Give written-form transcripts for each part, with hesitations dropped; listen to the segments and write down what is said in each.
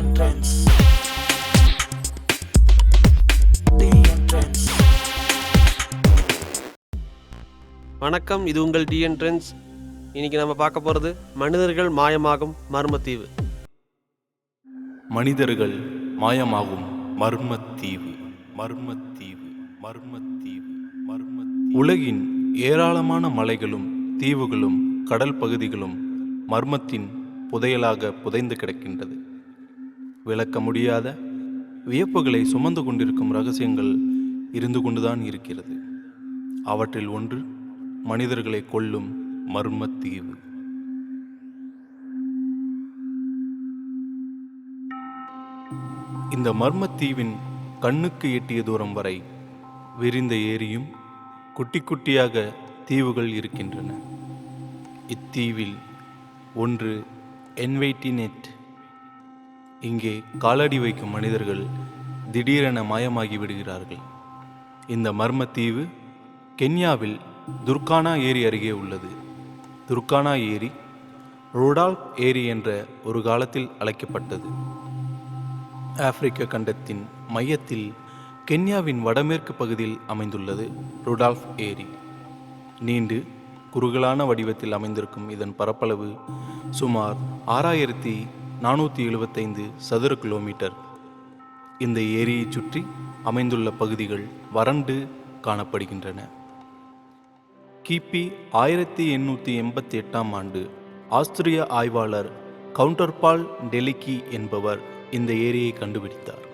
entrance. The entrance. வணக்கம், இது உங்கள் டி என்ட்ரன்ஸ். இன்னைக்கு நம்ம பார்க்க போகிறது மனிதர்கள் மாயமாகும் மர்மத்தீவு. மனிதர்கள் மாயமாகும் மர்மத்தீவு. மர்மத்தீவு மர்மத்தீவு மர்மத்தீவு. உலகின் ஏராளமான மலைகளும் தீவுகளும் கடல் பகுதிகளும் மர்மத்தின் புதையலாக புதைந்து கிடக்கின்றது. விளக்க முடியாத வியப்புகளை சுமந்து கொண்டிருக்கும் ரகசியங்கள் இருந்து கொண்டுதான் இருக்கிறது. அவற்றில் ஒன்று மனிதர்களை கொல்லும் மர்மத்தீவு. இந்த மர்மத்தீவின் கண்ணுக்கு எட்டிய தூரம் வரை விரிந்த ஏரியும் குட்டி குட்டியாக தீவுகள் இருக்கின்றன. இத்தீவில் ஒன்று என்வைட்டினெட். இங்கே காலடி வைக்கும் மனிதர்கள் திடீரென மாயமாகி விடுகிறார்கள். இந்த மர்மத்தீவு கென்யாவில் துர்கானா ஏரி அருகே உள்ளது. துர்கானா ஏரி ருடால்ஃப் ஏரி என்ற ஒரு காலத்தில் அழைக்கப்பட்டது. ஆப்பிரிக்க கண்டத்தின் மையத்தில் கென்யாவின் வடமேற்கு பகுதியில் அமைந்துள்ளது ருடால்ஃப் ஏரி. நீண்டு குறுகலான வடிவத்தில் அமைந்திருக்கும் இதன் பரப்பளவு சுமார் 6475 சதுர கிலோமீட்டர். இந்த ஏரியை சுற்றி அமைந்துள்ள பகுதிகள் வறண்டு காணப்படுகின்றன. கிபி 1888 ஆண்டு ஆஸ்திரிய ஆய்வாளர் கவுண்டர்பால் டெலிக்கி என்பவர் இந்த ஏரியை கண்டுபிடித்தார்.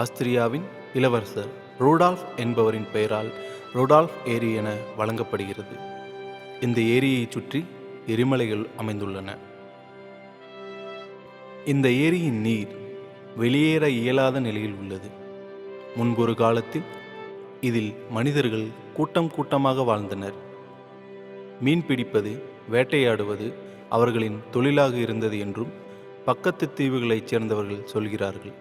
ஆஸ்திரியாவின் இளவரசர் ரூடால்ஃப் என்பவரின் பெயரால் ரூடால்ஃப் ஏரி என வழங்கப்படுகிறது. இந்த ஏரியை சுற்றி எரிமலைகள் அமைந்துள்ளன. இந்த ஏரியின் நீர் வெளியேற இயலாத நிலையில் உள்ளது. முன்பொரு காலத்தில் இதில் மனிதர்கள் கூட்டம் கூட்டமாக வாழ்ந்தனர். மீன் பிடிப்பது, வேட்டையாடுவது அவர்களின் தொழிலாக இருந்தது என்றும் பக்கத்து தீவுகளைச் சேர்ந்தவர்கள் சொல்கிறார்கள்.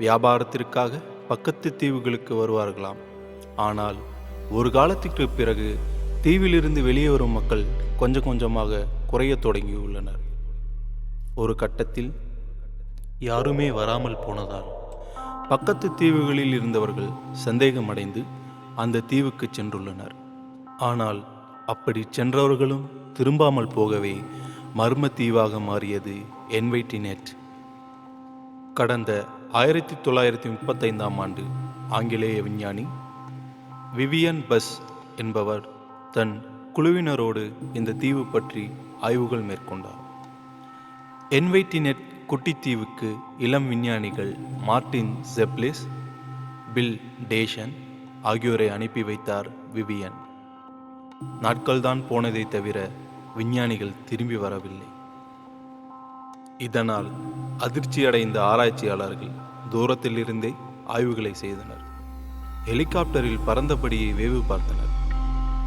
வியாபாரத்திற்காக பக்கத்து தீவுகளுக்கு வருவார்களாம். ஆனால் ஒரு காலத்திற்கு பிறகு தீவிலிருந்து வெளியே வரும் மக்கள் கொஞ்சம் கொஞ்சமாக குறையத் தொடங்கியுள்ளனர். ஒரு கட்டத்தில் யாருமே வராமல் போனதால் பக்கத்து தீவுகளில் இருந்தவர்கள் சந்தேகமடைந்து அந்த தீவுக்கு சென்றுள்ளனர். ஆனால் அப்படி சென்றவர்களும் திரும்பாமல் போகவே மர்ம தீவாக மாறியது என்வைட்டினெட். கடந்த 1935 ஆண்டு ஆங்கிலேய விஞ்ஞானி விவியன் பஸ் என்பவர் தன் குழுவினரோடு இந்த தீவு பற்றி ஆய்வுகள் மேற்கொண்டார். என்வைட்டினெட் குட்டித்தீவுக்கு இளம் விஞ்ஞானிகள் மார்டின் ஜெப்லிஸ், பில் டேஷன் ஆகியோரை அனுப்பி வைத்தார் விவியன். நாட்கள்தான் போனதை தவிர விஞ்ஞானிகள் திரும்பி வரவில்லை. இதனால் அதிர்ச்சியடைந்த ஆராய்ச்சியாளர்கள் தூரத்திலிருந்தே ஆய்வுகளை செய்தனர். ஹெலிகாப்டரில் பறந்தபடியே வேவு பார்த்தனர்.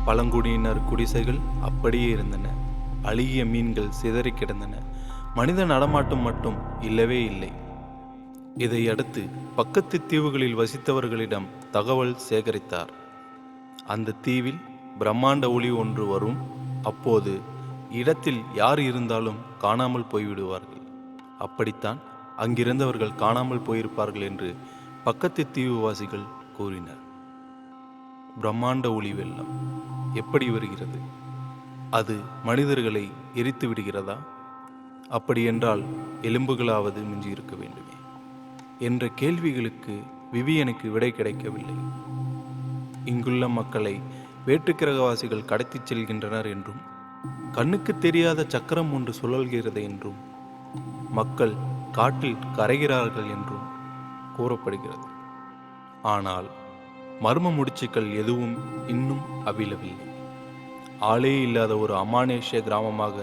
பழங்குடியினர் குடிசைகள் அப்படியே இருந்தன. அழுகிய மீன்கள் சிதறி கிடந்தன. மனித நடமாட்டம் மட்டும் இல்லவே இல்லை. இதையடுத்து பக்கத்து தீவுகளில் வசித்தவர்களிடம் தகவல் சேகரித்தார். அந்த தீவில் பிரம்மாண்ட ஒளி ஒன்று வரும். அப்போது இடத்தில் யார் இருந்தாலும் காணாமல் போய்விடுவார்கள். அப்படித்தான் அங்கிருந்தவர்கள் காணாமல் போயிருப்பார்கள் என்று பக்கத்து தீவுவாசிகள் கூறினர். பிரம்மாண்ட ஒளி வெள்ளம் எப்படி வருகிறது? அது மனிதர்களை எரித்து விடுகிறதா? அப்படியென்றால் எலும்புகளாவது மிஞ்சியிருக்க வேண்டுமே என்ற கேள்விகளுக்கு விவியனுக்கு விடை கிடைக்கவில்லை. இங்குள்ள மக்களை வேற்றுக்கிரகவாசிகள் கடத்திச் செல்கின்றனர் என்றும், கண்ணுக்கு தெரியாத சக்கரம் ஒன்று சுழல்கிறது என்றும், மக்கள் காட்டில் கரைகிறார்கள் என்றும் கூறப்படுகிறது. ஆனால் மர்ம முடிச்சுக்கள் எதுவும் இன்னும் அவிழவில்லை. ஆளே இல்லாத ஒரு அமானுஷ்ய கிராமமாக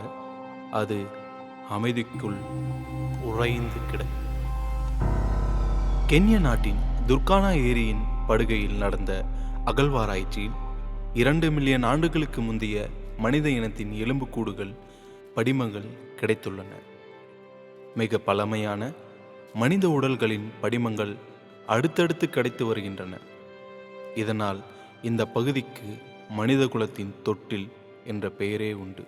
அது அமைதிக்குள் உறைந்து கிடக்கும். கென்யா நாட்டின் துர்கானா ஏரியின் படுகையில் நடந்த அகழ்வாராய்ச்சியில் 2 மில்லியன் ஆண்டுகளுக்கு முந்தைய மனித இனத்தின் எலும்புக்கூடுகள் படிமங்கள் கிடைத்துள்ளன. மிக பழமையான மனித உடல்களின் படிமங்கள் அடுத்தடுத்து கிடைத்து வருகின்றன. இதனால் இந்த பகுதிக்கு மனித குலத்தின் தொட்டில் என்ற பெயரே உண்டு.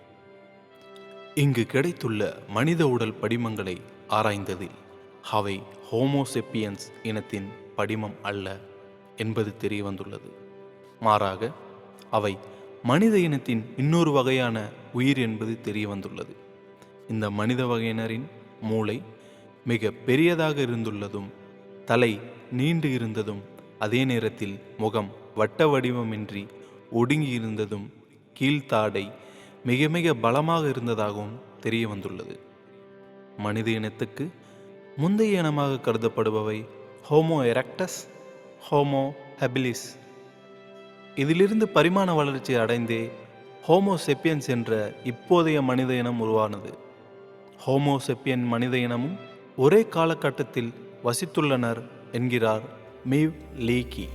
இங்கு கிடைத்துள்ள மனித உடல் படிமங்களை ஆராய்ந்ததில் அவை ஹோமோசெப்பியன்ஸ் இனத்தின் படிமம் அல்ல என்பது தெரிய வந்துள்ளது. மாறாக அவை மனித இனத்தின் இன்னொரு வகையான உயிர் என்பது தெரிய வந்துள்ளது. இந்த மனித வகையினரின் மூளை மிக பெரியதாக இருந்துள்ளதும், தலை நீண்டு இருந்ததும், அதே நேரத்தில் முகம் வட்ட வடிவமின்றி ஒடுங்கி இருந்ததும், கீழ்த்தாடை மிக மிக பலமாக இருந்ததாகவும் தெரிய வந்துள்ளது. மனித இனத்துக்கு முந்தைய இனமாக கருதப்படுபவை ஹோமோ எரக்டஸ், ஹோமோ ஹெபிலிஸ். இதிலிருந்து பரிமாண வளர்ச்சி அடைந்தே ஹோமோ செப்பியன்ஸ் என்ற இப்போதைய மனித இனம் உருவானது. ஹோமோ செப்பியன் மனித இனமும் ஒரே காலகட்டத்தில் வசித்துள்ளனர் என்கிறார் மீவ் லீக்கி.